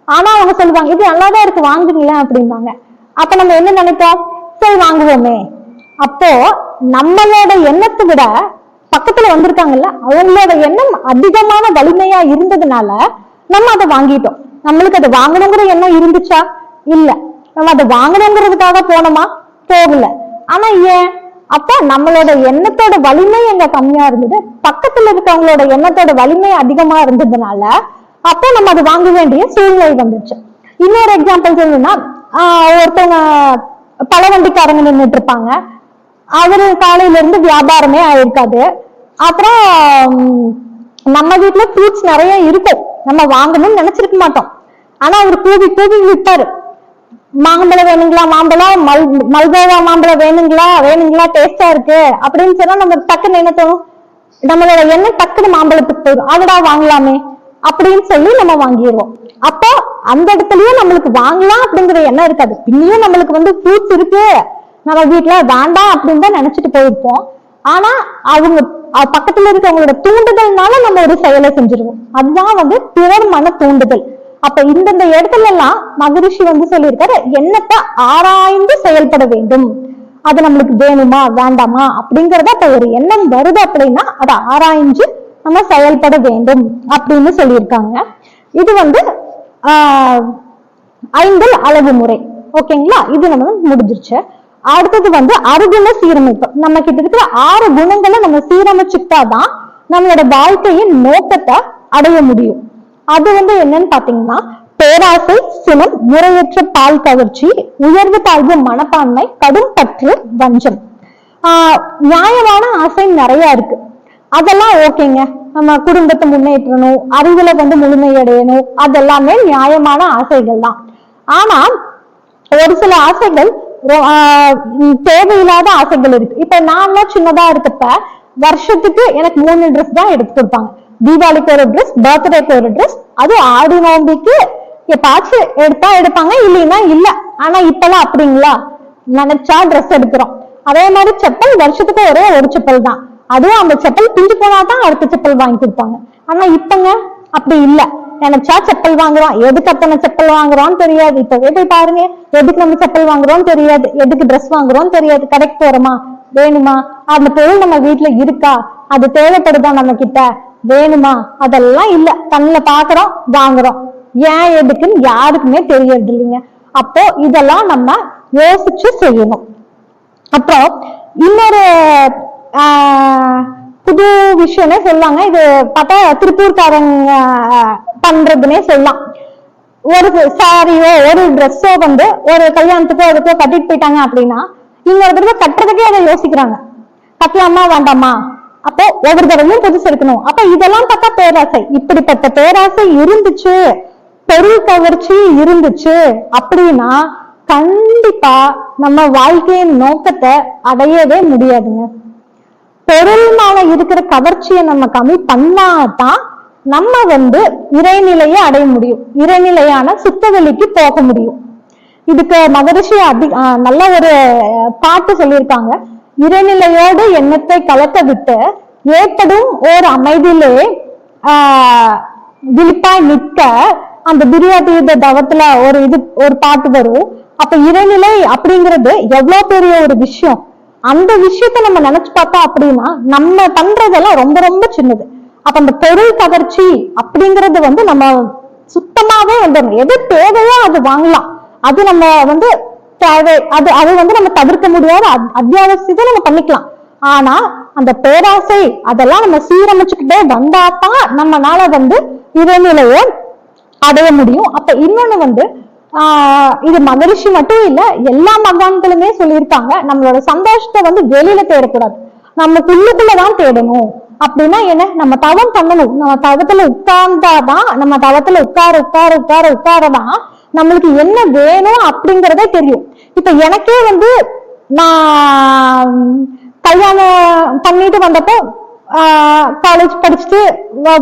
ஆனா அவங்க சொல்லுவாங்க இது நல்லாதான் இருக்கு வாங்குறீங்களா அப்படிம்பாங்க. அப்ப நம்ம என்ன நினைப்போம், சரி வாங்குவோமே. அப்போ நம்மளோட எண்ணத்தை விட பக்கத்துல வந்திருக்காங்கல்ல அவங்களோட எண்ணம் அதிகமான வலிமையா இருந்ததுனால நம்ம அதை வாங்கிட்டோம். நம்மளுக்கு அதை வாங்கணுங்கிற எண்ணம் இருந்துச்சா? இல்ல. நம்ம அதை வாங்கணுங்கிறதுக்காக போனோமா? போகல. ஆனா ஏன்? அப்ப நம்மளோட எண்ணத்தோட வலிமை எங்க கம்மியா இருந்தது, பக்கத்துல இருக்கவங்களோட எண்ணத்தோட வலிமை அதிகமா இருந்ததுனால அப்போ நம்ம அதை வாங்க வேண்டிய சூழ்நிலை வந்துச்சு. இன்னொரு எக்ஸாம்பிள் சொல்லணும்னா, ஒருத்தவங்க பல வண்டிக்காரங்க நின்றுட்டு இருப்பாங்க, அவரு காலையில இருந்து வியாபாரமே ஆயிருக்காது. அப்புறம் நம்ம வீட்டுல ஃப்ரூட்ஸ் நிறைய இருக்கும், நம்ம வாங்கணும்னு நினைச்சிருக்க மாட்டோம். ஆனா அவர் கூவி கூவி விற்பாரு, மாம்பழம் வேணுங்களா, மாம்பழம் மல்கோவா மாம்பழம் வேணுங்களா, வேணுங்களா, டேஸ்டா இருக்கு அப்படின்னு சொன்னா நம்ம டக்குன்னு என்ன தோணும், நம்மளோட எண்ணெய் டக்குன்னு மாம்பழத்துக்கு போயிடும், அதடா வாங்கலாமே அப்படின்னு சொல்லி நம்ம வாங்கிடுவோம். அப்போ அந்த இடத்துலயும் நம்மளுக்கு வாங்கலாம் அப்படிங்கிற எண்ணம் இருக்காது. இன்னும் நம்மளுக்கு வந்து ஃப்ரூட்ஸ் இருக்கு, நம்ம வீட்டுல வேண்டாம் அப்படின்னு தான் நினைச்சிட்டு போயிருப்போம். ஆனா அவங்க பக்கத்துல இருக்கவங்களோட தூண்டுதல்னால நம்ம ஒரு செயலை செஞ்சிருவோம். அதுதான் வந்து பிறர் மன தூண்டுதல். அப்ப இந்தந்த இடத்துல எல்லாம் மகரிஷி வந்து சொல்லியிருக்காரு, எண்ணத்தை ஆராய்ந்து செயல்பட வேண்டும். அது நம்மளுக்கு வேணுமா வேண்டாமா அப்படிங்கறத, அப்ப ஒரு எண்ணம் வருது அப்படின்னா அதை ஆராய்ஞ்சு நம்ம செயல்பட வேண்டும் அப்படின்னு சொல்லியிருக்காங்க. இது வந்து 5 அளவு முறை. ஓகேங்களா, இது நம்ம முடிஞ்சிருச்சு. அடுத்தது வந்து அறுகுண சீரமைப்பு. நம்ம கிட்ட இருக்கிற 6 குணங்களை நம்ம சீரமைச்சுட்டாதான் நம்மளோட வாழ்க்கையின் நோக்கத்தை அடைய முடியும். அது வந்து என்னன்னு பாத்தீங்கன்னா, பேராசை, சினம், முறையற்ற பால் கவர்ச்சி, உயர்வு தாழ்வு மனப்பான்மை, கடும் பற்று, வஞ்சம். நியாயமான ஆசை நிறைய இருக்கு, அதெல்லாம் ஓகேங்க. நம்ம குடும்பத்தை முன்னேற்றணும், அறிவுல வந்து முழுமையடையணும், அதெல்லாமே நியாயமான ஆசைகள் தான். ஆனா ஒரு சில ஆசைகள் தேவையில்லாத ஆசைகள் இருக்கு. இப்ப நான் சின்னதா இருக்கப்ப வருஷத்துக்கு எனக்கு 3 ட்ரெஸ் தான் எடுத்து கொடுப்பாங்க. தீபாவளிக்கு ஒரு ட்ரெஸ், பர்த்டேக்கு ஒரு ட்ரெஸ், அது ஆடி நோம்பிக்கு எப்பாச்சும் எடுத்தா எடுப்பாங்க, இல்லைன்னா இல்ல. ஆனா இப்பெல்லாம் அப்படிங்களா, நினைச்சா ட்ரெஸ் எடுக்கிறோம். அதே மாதிரி செப்பல் வருஷத்துக்கு ஒரே ஒரு செப்பல் தான், அதுவும் அந்த செப்பல் பிஞ்சு போனாதான் அடுத்த செப்பல் வாங்கி கொடுப்பாங்க. ஆனா இப்பங்க அப்படி இல்ல, நினைச்சா செப்பல் வாங்குறோம். எதுக்கு அத்தனை செப்பல் வாங்குறோம்னு தெரியாது. இப்பவே போய் பாருங்க, எதுக்கு நம்ம செப்பல் வாங்குறோம்னு தெரியாது, எதுக்கு ட்ரெஸ் வாங்குறோம்னு தெரியாது. கடைக்கு போறோமா, வேணுமா, அந்த பொருள் நம்ம வீட்டுல இருக்கா, அது தேவைப்படுதா, நம்ம கிட்ட வேணுமா, அதெல்லாம் இல்ல. கண்ணுல பாக்குறோம், வாங்குறோம். ஏன் எதுக்குன்னு யாருக்குமே தெரியறது இல்லைங்க. அப்போ இதெல்லாம் நம்ம யோசிச்சு செய்யணும். அப்புறம் இன்னொரு புது விஷயமே சொல்லாங்க. இது பார்த்தா திருப்பூர்காரங்க பண்றதுன்னே சொல்லலாம். ஒரு சாரியோ ஒரு ட்ரெஸ்ஸோ வந்து ஒரு கல்யாணத்துக்கோ அதுக்கோ கட்டிட்டு போயிட்டாங்க அப்படின்னா இன்னொரு தடவை கட்டுறதுக்கே அதை யோசிக்கிறாங்க, கட்டலாமா வேண்டாமா. அப்போ ஒவ்வொரு தடவையும் புதுசு இருக்கணும். அப்ப இதெல்லாம் பார்த்தா பேராசை. இப்படிப்பட்ட பேராசை இருந்துச்சு, பொருள் கவர்ச்சி இருந்துச்சு அப்படின்னா கண்டிப்பா நம்ம வாழ்க்கையின் நோக்கத்தை அடையவே முடியாதுங்க. பொருள் மேல இருக்கிற கவர்ச்சியை நம்ம கம்மி பண்ணாதான் நம்ம வந்து இறைநிலையை அடைய முடியும், இறைநிலையான சுத்தவெளிக்கு போக முடியும். இதுக்கு மகரிஷி நல்ல ஒரு பாட்டு சொல்லியிருக்காங்க. இறைநிலையோடு எண்ணத்தை கலக்க விட்டு ஏற்படும் ஓர் அமைதியிலே விழிப்பாய் நிற்க, அந்த பிரியாதீத தவத்துல ஒரு பாட்டு வரும். அப்ப இறைநிலை அப்படிங்கிறது எவ்வளவு பெரிய ஒரு விஷயம். அந்த விஷயத்த நம்ம நினைச்சு பார்த்தோம் அப்படின்னா நம்ம பண்றதெல்லாம் ரொம்ப ரொம்ப சின்னது. அப்ப அந்த பொருள் கவர்ச்சி அப்படிங்கிறது வந்து நம்ம சுத்தமாவே வந்துடணும். எது தேவையோ அது வாங்கலாம், அது நம்ம வந்து தேவை, அது வந்து நம்ம தவிர்க்க முடியாத அத்தியாவசியத்தை நம்ம பண்ணிக்கலாம். ஆனா அந்த பேராசை அதெல்லாம் நம்ம சீரமைச்சுக்கிட்டே வந்தாதான் நம்மளால வந்து இறைநிலையை அடைய முடியும். அப்ப இன்னொன்னு வந்து இது மகரிஷி மட்டும் இல்ல, எல்லா மகான்களுமே சொல்லியிருக்காங்க, நம்மளோட சந்தோஷத்தை வந்து வெளியில தேடக்கூடாது, நமக்குள்ளுக்குள்ளதான் தேடணும். அப்படின்னா என்ன, நம்ம தவம் பண்ணணும். நம்ம தவத்துல உட்கார்ந்தாதான், நம்ம தவத்துல உட்காரதான் நம்மளுக்கு என்ன வேணும் அப்படிங்கறதே தெரியும். இப்ப எனக்கே வந்து நான் கல்யாணம் பண்ணிட்டு வந்தப்போ காலேஜ் படிச்சுட்டு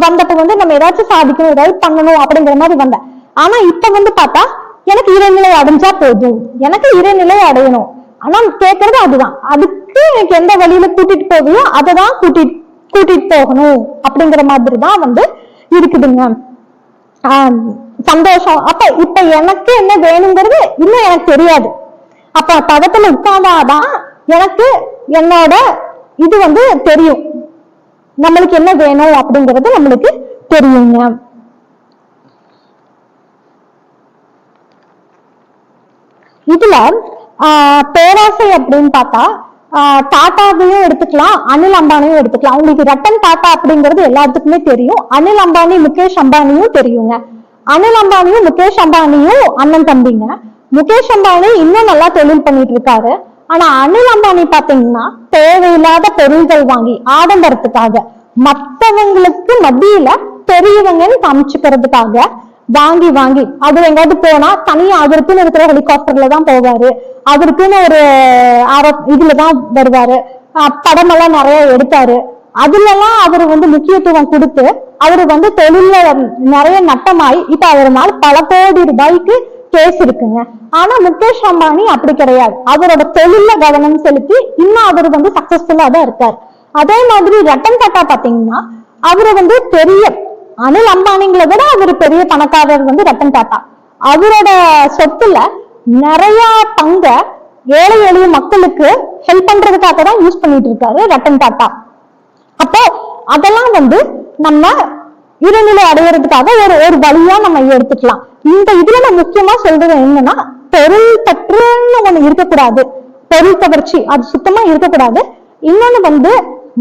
வந்தப்ப வந்து நம்ம ஏதாச்சும் சாதிக்கணும், ஏதாவது பண்ணணும் அப்படிங்கிற மாதிரி வந்தேன். ஆனா இப்ப வந்து பார்த்தா எனக்கு இறைநிலை அடைஞ்சா போதும், எனக்கு இறைநிலை அடையணும். ஆனா கேட்கறது அதுதான், அதுக்கு எனக்கு எந்த வழியில கூட்டிட்டு போவியோ அதைதான் கூட்டிட்டு போகணும் அப்படிங்கிற மாதிரிதான் வந்து இருக்குதுங்க சந்தோஷம். அப்ப இப்ப எனக்கு என்ன வேணுங்கிறது இன்னும் எனக்கு தெரியாது. அப்ப தவத்துல உட்கார்ந்தாதான் எனக்கு என்னோட இது வந்து தெரியும், நம்மளுக்கு என்ன வேணும் அப்படிங்கிறது நம்மளுக்கு தெரியுங்க. இதுல பேராசை அப்படின்னு பார்த்தா டாட்டாவையும் எடுத்துக்கலாம், அனில் அம்பானியும் எடுத்துக்கலாம். உங்களுக்கு ரத்தன் டாட்டா அப்படிங்கிறது எல்லாத்துக்குமே தெரியும். அனில் அம்பானி முகேஷ் அம்பானியும் தெரியுங்க. அனில் அம்பானியும் முகேஷ் அம்பானியும் அண்ணன் தம்பிங்க. முகேஷ் அம்பானி இன்னும் நல்லா தொழில் பண்ணிட்டு இருக்காரு. ஆனா அனில் அம்பானி பாத்தீங்கன்னா தேவையில்லாத பொருள்கள் வாங்கி ஆடம்பரத்துக்காக, மற்றவங்களுக்கு மத்தியில பெரியவங்கன்னு காமிச்சுக்கிறதுக்காக வாங்கி அது எங்காவது போனா தனியா அவருக்குன்னு இருக்கிற ஹெலிகாப்டர்ல தான் போவாரு, அவருக்குன்னு ஒரு இதுலதான் வருவாரு, படமெல்லாம் நிறைய எடுத்தாரு. அதுலலாம் அவரு வந்து முக்கியத்துவம் கொடுத்து அவரு வந்து தொழில நிறைய நட்டமாயி இப்ப அவர் மேல பல கோடி ரூபாய்க்கு கேஸ் இருக்குங்க. ஆனா முகேஷ் அம்பானி அப்படி கிடையாது, அவரோட தொழில கவனம் செலுத்தி இன்னும் அவர் வந்து சக்சஸ்ஃபுல்லா தான் இருக்காரு. அதே மாதிரி ரத்தன் டாட்டா பாத்தீங்கன்னா அவரு வந்து பெரிய அனில் அம்பானிங்களை விட அவர் பெரிய பணக்காரர் வந்து ரத்தன் டாட்டா. அவரோட சொத்துல நிறைய பங்க ஏழை எளிய மக்களுக்கு ஹெல்ப் பண்றதுக்காக தான் யூஸ் பண்ணிட்டு இருக்காரு ரத்தன் டாட்டா. அப்போ அதெல்லாம் வந்து நம்ம இறைநிலை அடையிறதுக்காக ஒரு வழியா நம்ம எடுத்துக்கலாம். இந்த இதுல நான் முக்கியமா சொல்றது என்னன்னா, பொருள் பற்றுன்னு ஒண்ணு இருக்கக்கூடாது, பொருள் கவர்ச்சி அது சுத்தமா இருக்கக்கூடாது. இன்னொன்னு வந்து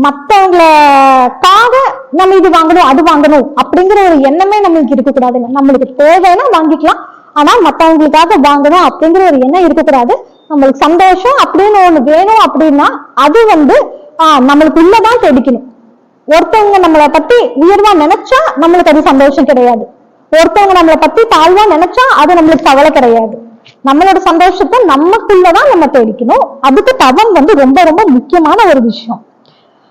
மத்தவங்களுக்காக நம்ம இது வாங்கணும் அது வாங்கணும் அப்படிங்கிற ஒரு எண்ணமே நம்மளுக்கு இருக்கக்கூடாதுங்க. நம்மளுக்கு தேவைன்னா வாங்கிக்கலாம், ஆனா மத்தவங்களுக்காக வாங்கணும் அப்படிங்கிற ஒரு எண்ணம் இருக்கக்கூடாது. நம்மளுக்கு சந்தோஷம் அப்படின்னு ஒண்ணு வேணும் அப்படின்னா அது வந்து நம்மளுக்கு உள்ளதான் தெரிக்கணும். ஒருத்தவங்க நம்மளை பத்தி உயர்வா நினைச்சா நம்மளுக்கு அது சந்தோஷம் கிடையாது, ஒருத்தவங்க நம்மளை பத்தி தாழ்வா நினைச்சா அது நம்மளுக்கு கவலை கிடையாது. நம்மளோட சந்தோஷத்தை நமக்குள்ளதான் நம்ம தேடிக்கணும். அதுக்கு தவம் வந்து ரொம்ப ரொம்ப முக்கியமான ஒரு விஷயம்.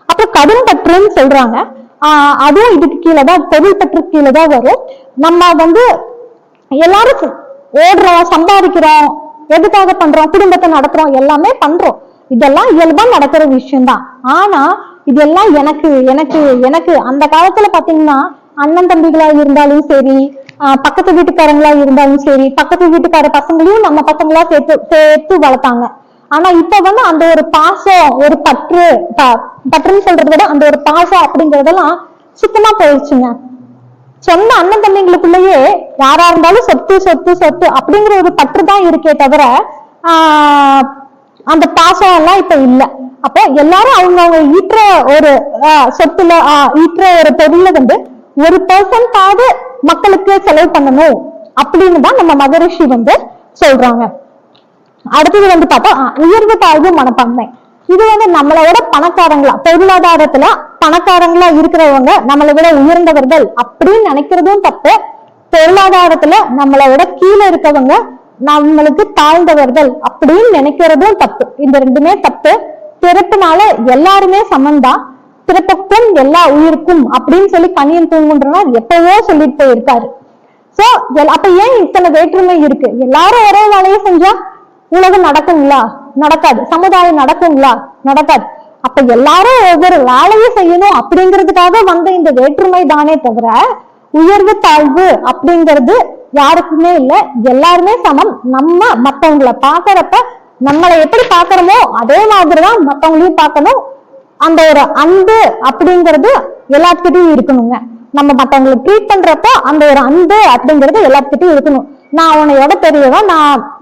அப்புறம் கடன் பற்றுன்னு சொல்றாங்க, அதுவும் இதுக்கு கீழேதான், பொருள் பற்று கீழேதான் வரும். நம்ம வந்து எல்லாரும் ஓடுறோம், சம்பாதிக்கிறோம், எதுக்காக பண்றோம், குடும்பத்தை நடத்துறோம், எல்லாமே பண்றோம், இதெல்லாம் இயல்பா நடக்கிற விஷயம்தான். ஆனா இதெல்லாம் எனக்கு எனக்கு எனக்கு அந்த காலத்துல பாத்தீங்கன்னா அண்ணன் தம்பிகளா இருந்தாலும் சரி, பக்கத்து வீட்டுக்காரங்களா இருந்தாலும் சரி, பக்கத்து வீட்டுக்கார பசங்களையும் நம்ம பசங்களா சேர்த்து வளர்த்தாங்க. ஆனா இப்ப வந்து அந்த ஒரு பாசம், ஒரு பற்றுன்னு சொல்றதை விட அந்த ஒரு பாசம் அப்படிங்கறதெல்லாம் சுத்தமா போயிடுச்சுங்க. சொந்த அண்ணன் தம்பிங்களுக்குள்ளேயே யாரா இருந்தாலும் சொத்து சொத்து சொத்து அப்படிங்கிற ஒரு பற்று தான் இருக்கே தவிர அந்த பாசம் எல்லாம் இப்ப இல்ல. அப்போ எல்லாரும் அவங்க ஈற்ற ஒரு சொத்துல ஈற்ற ஒரு பொருளை வந்து 1% மக்களுக்கு செலவு பண்ணணும் அப்படின்னு தான் நம்ம மகரிஷி வந்து சொல்றாங்க. அடுத்தது வந்து பார்த்தா உயர்வு தாழ்வு மனப்பான்மை. இது வந்து நம்மளை விட பணக்காரங்களா, பொருளாதாரத்துல பணக்காரங்களா இருக்கிறவங்க நம்மளை விட உயர்ந்தவர்கள் அப்படின்னு நினைக்கிறதும் தப்பு. பொருளாதாரத்துல நம்மளை விட கீழே இருக்கவங்க நம்மளுக்கு தாழ்ந்தவர்கள் அப்படின்னு நினைக்கிறதும் தப்பு. இந்த ரெண்டுமே தப்பு. பிறப்புனால எல்லாருமே சமந்தான், பிறப்புக்கும் எல்லா உயிருக்கும் அப்படின்னு சொல்லி கனியன் பூங்குன்றனார் எப்பவோ சொல்லிட்டு போயிருக்காரு. சோ அப்ப ஏன் இத்தனை வேற்றுமை இருக்கு? எல்லாரும் ஒரே வேலையை செஞ்சா உலகம் நடக்குங்களா? நடக்காது. சமுதாயம் நடக்குங்களா? நடக்காது. அப்ப எல்லாரும் ஒவ்வொரு வேலையும் செய்யணும் அப்படிங்கிறதுக்காக வந்த இந்த வேற்றுமை தானே தவிர உயர்வு தாழ்வு அப்படிங்கிறது யாருக்குமே இல்லை. எல்லாருமே சமம். நம்ம மத்தவங்களை பாக்குறப்ப நம்மளை எப்படி பாக்குறோமோ அதே மாதிரிதான் மத்தவங்களையும் பார்க்கணும். அந்த ஒரு அன்பு அப்படிங்கிறது எல்லாத்துக்கிட்டையும் இருக்கணுங்க. நம்ம மத்தவங்களை ட்ரீட் பண்றப்ப அந்த ஒரு அன்பு அப்படிங்கிறது எல்லாத்துக்கிட்டையும் இருக்கணும். நான் உன்னையோட பெரியவன்,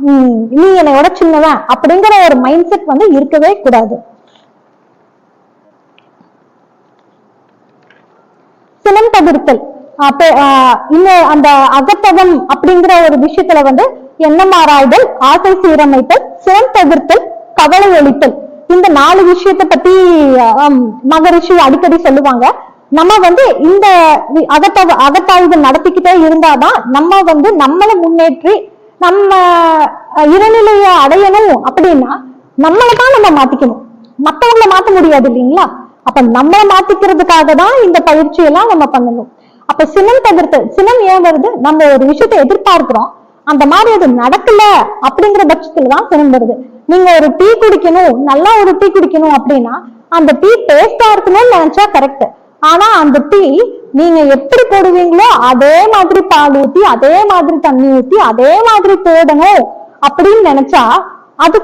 நீ என்னையோட சின்னவன் அப்படிங்கிற ஒரு மைண்ட் செட் வந்து இருக்கவே கூடாது. சினம் தவிர்த்தல். இன்னும் அந்த அகத்தகம் அப்படிங்கிற ஒரு விஷயத்துல வந்து எண்ணம் ஆராய்தல், ஆசை சீரமைத்தல், சினம் தவிர்த்தல், கவலை ஒழித்தல், இந்த 4 விஷயத்த பத்தி மகரிஷி அடிக்கடி சொல்லுவாங்க. நம்ம வந்து இந்த அகத்தாய்வு நடத்திக்கிட்டே இருந்தாதான் நம்ம வந்து நம்மளை முன்னேற்றி நம்ம இறைநிலைய அடையணும். அப்படின்னா நம்மளைதான் நம்ம மாத்திக்கணும், மத்தவங்களை மாத்த முடியாது இல்லைங்களா? அப்ப நம்மளை மாத்திக்கிறதுக்காக தான் இந்த பயிற்சி எல்லாம் நம்ம பண்ணணும். அப்ப சினம் தவிர்த்து, சினம் ஏன் வருது? நம்ம ஒரு விஷயத்த எதிர்பார்க்கிறோம், அந்த மாதிரி அது நடக்கல அப்படிங்கிற பட்சத்துலதான் சினம் வருது. நீங்க ஒரு டீ குடிக்கணும், நல்லா ஒரு டீ குடிக்கணும் அப்படின்னா அந்த டீ டேஸ்டா இருக்கணும்னு நினைச்சா கரெக்ட். ஆனா அந்த டீ நீங்க எப்படி போடுவீங்களோ அதே மாதிரி பால் ஊத்தி, அதே மாதிரி தண்ணி ஊத்தி, அதே மாதிரி போடணும் அப்படின்னு நினைச்சா அது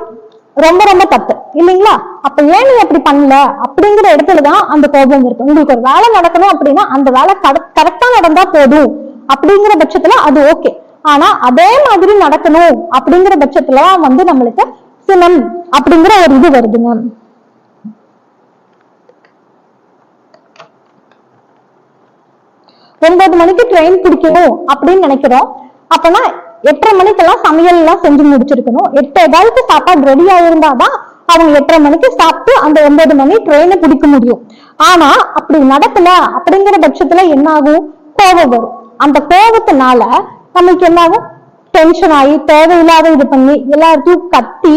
ரொம்ப ரொம்ப தப்பு இல்லைங்களா? அப்ப ஏன் நீ அப்படி பண்ணல அப்படிங்கிற இடத்துலதான் அந்த கோபம் இருக்கு. உங்களுக்கு ஒரு வேலை நடக்கணும் அப்படின்னா அந்த வேலை கரெக்டா நடந்தா போதும் அப்படிங்கிற பட்சத்துல அது ஓகே. ஆனா அதே மாதிரி நடக்கணும் அப்படிங்கிற பட்சத்துல வந்து நம்மளுக்கு சினம் அப்படிங்கிற ஒரு இது வருதுங்க. ஒன்பது மணிக்கு ட்ரெயின் பிடிக்கணும் அப்படின்னு நினைக்கிறோம். அப்பனா 8:30 மணிக்கெல்லாம் சமையல் எல்லாம் செஞ்சு முடிச்சிருக்கணும். 8:15க்கு சாப்பாடு ரெடியா இருந்தாதான் அவங்க 8:30 மணிக்கு சாப்பிட்டு அந்த 9 மணி ட்ரெயினை பிடிக்க முடியும். ஆனா அப்படி நடக்கல அப்படிங்கிற பட்சத்துல என்ன ஆகும்? கோபம் வரும். அந்த கோபத்தினால நம்மளுக்கு என்ன ஆகும்? டென்ஷன் ஆகி தேவையில்லாத இது பண்ணி எல்லாத்தையும் கத்தி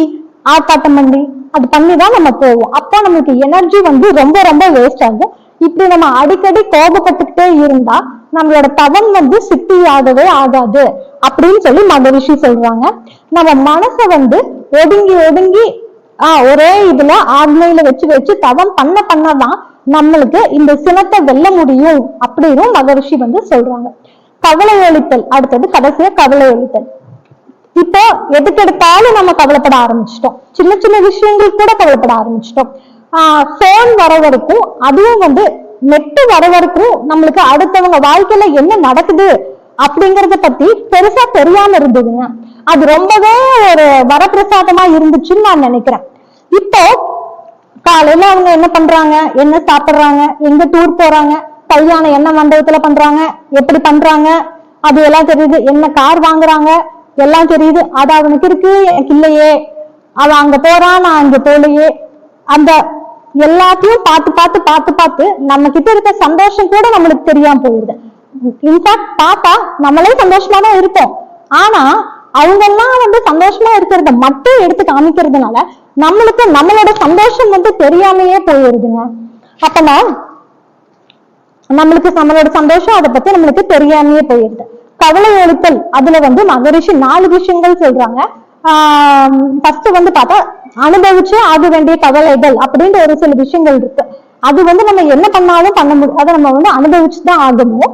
ஆர்ப்பாட்டம் பண்ணி அது பண்ணிதான் நம்ம போவோம். அப்போ நம்மளுக்கு எனர்ஜி வந்து ரொம்ப ரொம்ப வேஸ்ட் ஆகும். இப்படி நம்ம அடிக்கடி கோபப்பட்டுக்கிட்டே இருந்தா நம்மளோட தவம் வந்து சித்தியாகவே ஆகாது அப்படின்னு சொல்லி மகரிஷி சொல்றாங்க. நம்ம மனசை வந்து ஒடுங்கி ஒடுங்கி ஒரே இதுல ஆக்னையில வச்சு வச்சு தவம் பண்ணதான் நம்மளுக்கு இந்த சினத்தை வெல்ல முடியும் அப்படின்னு மகரிஷி வந்து சொல்றாங்க. கவலை ஒழித்தல். அடுத்தது கடைசியா கவலை ஒழித்தல். இப்போ எதுக்கு எடுத்தாலும் நம்ம கவலைப்பட ஆரம்பிச்சிட்டோம். சின்ன சின்ன விஷயங்கள் கூட கவலைப்பட ஆரம்பிச்சிட்டோம். போன் வர வரைக்கும், அதுவும் வந்து நெட்டு வர வரைக்கும் நம்மளுக்கு அடுத்தவங்க வாழ்க்கையில என்ன நடக்குது அப்படிங்கறத பத்தி பெருசா தெரியாம இருந்ததுங்க. அது ரொம்பவே ஒரு வரப்பிரசாதமா இருந்துச்சுன்னு நான் நினைக்கிறேன். இப்போ காலையில அவங்க என்ன பண்றாங்க, என்ன சாப்பிடுறாங்க, எங்க டூர் போறாங்க, கல்யாணம் என்ன மண்டபத்துல பண்றாங்க, எப்படி பண்றாங்க, அது எல்லாம் தெரியுது. என்ன கார் வாங்குறாங்க எல்லாம் தெரியுது. அது அவனுக்கு இருக்கு, எனக்கு இல்லையே, அவன் அங்க போறான், நான் அங்க போலையே. அந்த எல்லாத்தையும் பார்த்து பார்த்து பார்த்து பார்த்து நம்ம கிட்ட இருக்க சந்தோஷம் கூட நம்மளுக்கு தெரியாம போயிடுது. இன்ஃபேக்ட் பார்த்தா நம்மளே சந்தோஷமா தான் இருப்போம். ஆனா அவங்க எல்லாம் வந்து சந்தோஷமா இருக்கிறத மட்டும் எடுத்து காமிக்கிறதுனால நம்மளுக்கு நம்மளோட சந்தோஷம் வந்து தெரியாமையே போயிடுதுங்க. அப்பனா நம்மளுக்கு நம்மளோட சந்தோஷம் அதை பத்தி நம்மளுக்கு தெரியாமையே போயிடுது. கவலை ஒழித்தல். அதுல வந்து மகரிஷி 4 விஷயங்கள் சொல்றாங்க. ஃபர்ஸ்ட் வந்து பார்த்தா அனுபவிச்சு ஆக வேண்டிய கவலைகள் அப்படின்ற ஒரு சில விஷயங்கள் இருக்கு. அது வந்து நம்ம என்ன பண்ணாலும் பண்ண முடியும், அதை நம்ம வந்து அனுபவிச்சுதான் ஆகணும்.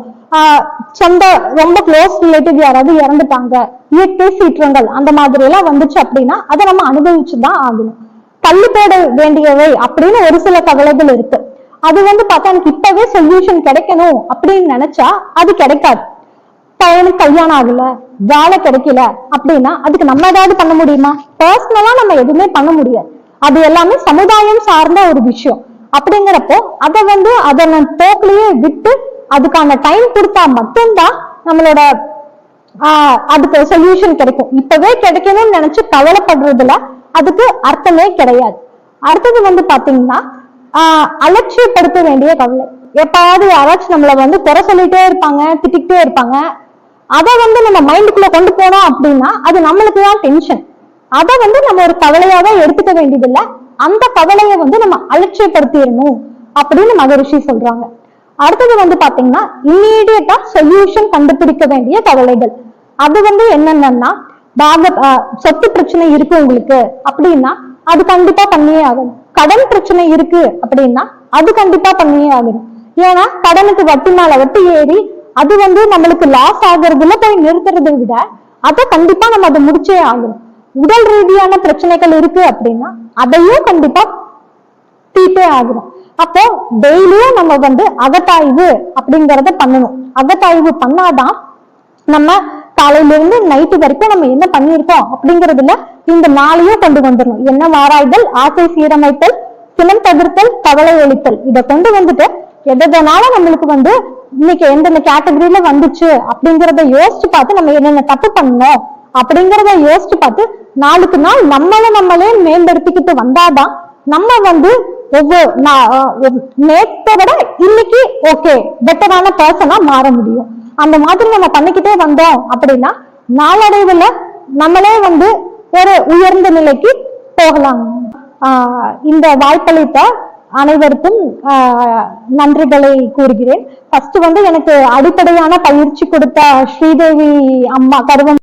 சொந்த ரொம்ப க்ளோஸ் ரிலேட்டிவ் யாராவது இறந்துட்டாங்க, இயற்கை சீற்றங்கள் அந்த மாதிரி எல்லாம் வந்துச்சு அப்படின்னா அதை நம்ம அனுபவிச்சுதான் ஆகணும். தள்ளி போட வேண்டியவை அப்படின்னு ஒரு சில கவலைகள் இருக்கு. அது வந்து பார்த்தா எனக்கு இப்பவே சொல்யூஷன் கிடைக்கணும் அப்படின்னு நினைச்சா அது கிடைக்காது. பையனுக்கு கல்யாணம் ஆகல, வேலை கிடைக்கல அப்படின்னா அதுக்கு நம்ம ஏதாவது பண்ண முடியுமா? பர்சனலா நம்ம எதுவுமே பண்ண முடியாது. அது எல்லாமே சமுதாயம் சார்ந்த ஒரு விஷயம். அப்படிங்கிறப்போ அதை வந்து அதனை போக்கிலேயே விட்டு அதுக்கான டைம் கொடுத்தா மட்டும்தான் நம்மளோட அதுக்கு சொல்யூஷன் கிடைக்கும். இப்பவே கிடைக்கணும்னு நினைச்சு கவலைப்படுறதுல அதுக்கு அர்த்தமே கிடையாது. அடுத்தது வந்து பாத்தீங்கன்னா அலட்சியப்படுத்த வேண்டிய கவலை. எப்பாவது யாராச்சும் நம்மளை வந்து குறை சொல்லிட்டே இருப்பாங்க, திட்டிகிட்டே இருப்பாங்க. அதை வந்து நம்ம மைண்டுக்குள்ள கொண்டு போனோம் அப்படின்னா அது நம்மளுக்கு தான் டென்ஷன். அதை வந்து நம்ம ஒரு கவலையாதான் எடுத்துக்க வேண்டியது இல்லை. அந்த கவலையை வந்து நம்ம அலட்சியப்படுத்திடணும் அப்படின்னு மகரிஷி சொல்றாங்க. அடுத்தது வந்து பாத்தீங்கன்னா இம்மீடியட்டா சொல்யூஷன் கண்டுபிடிக்க வேண்டிய கவலைகள். அது வந்து என்னென்னா சொத்து பிரச்சனை இருக்கு உங்களுக்கு அப்படின்னா அது கண்டிப்பா பண்ணியே ஆகணும். கடன் பிரச்சனை இருக்கு அப்படின்னா அது கண்டிப்பா பண்ணியே ஆகணும். ஏன்னா கடனுக்கு வட்டி மேல வட்டி ஏறி அது வந்து நம்மளுக்கு லாஸ் ஆகுறதுல போய் நிறுத்துறதை விட அதை கண்டிப்பா நம்ம அதை முடிச்சே ஆகணும். உடல் ரீதியான பிரச்சனைகள் இருக்கு அப்படின்னா அதையும் கண்டிப்பா தீர்த்தே ஆகணும். அப்போ டெய்லியும் நம்ம வந்து அகத்தாய்வு அப்படிங்கறத பண்ணணும். அகத்தாய்வு பண்ணாதான் நம்ம காலையில இருந்து நைட்டு வரைக்கும் நம்ம என்ன பண்ணியிருக்கோம் அப்படிங்கறதுல இந்த நாளையும் கொண்டு வந்துடணும். என்ன வாராய்தல், ஆசை சீரமைத்தல், சினம் தவிர்த்தல், கவலை ஒழித்தல். இதை கொண்டு வந்துட்டு எதனால நம்மளுக்கு வந்து இன்னைக்கு எந்தெந்த கேட்டகரியில வந்துச்சு அப்படிங்கறத யோசிச்சு பார்த்து நம்ம என்னென்ன தப்பு பண்ணோம் அப்படிங்கறத யோசிச்சு பார்த்து நாளுக்கு நாள் நம்மளே மேம்படுத்திக்கிட்டு வந்தாதான் நம்ம வந்து நேற்றை விட இன்னைக்கு ஓகே பெட்டரான பர்சனா மாற முடியும். அந்த மாதிரி நம்ம பண்ணிக்கிட்டே வந்தோம் அப்படின்னா நாளடைவுல நம்மளே வந்து ஒரு உயர்ந்த நிலைக்கு போகலாம். இந்த வாய்ப்பளித்த அனைவருக்கும் நன்றிகளை கூறுகிறேன். ஃபர்ஸ்ட் வந்து எனக்கு அடிப்படையான பயிற்சி கொடுத்த ஸ்ரீதேவி அம்மா கருவம்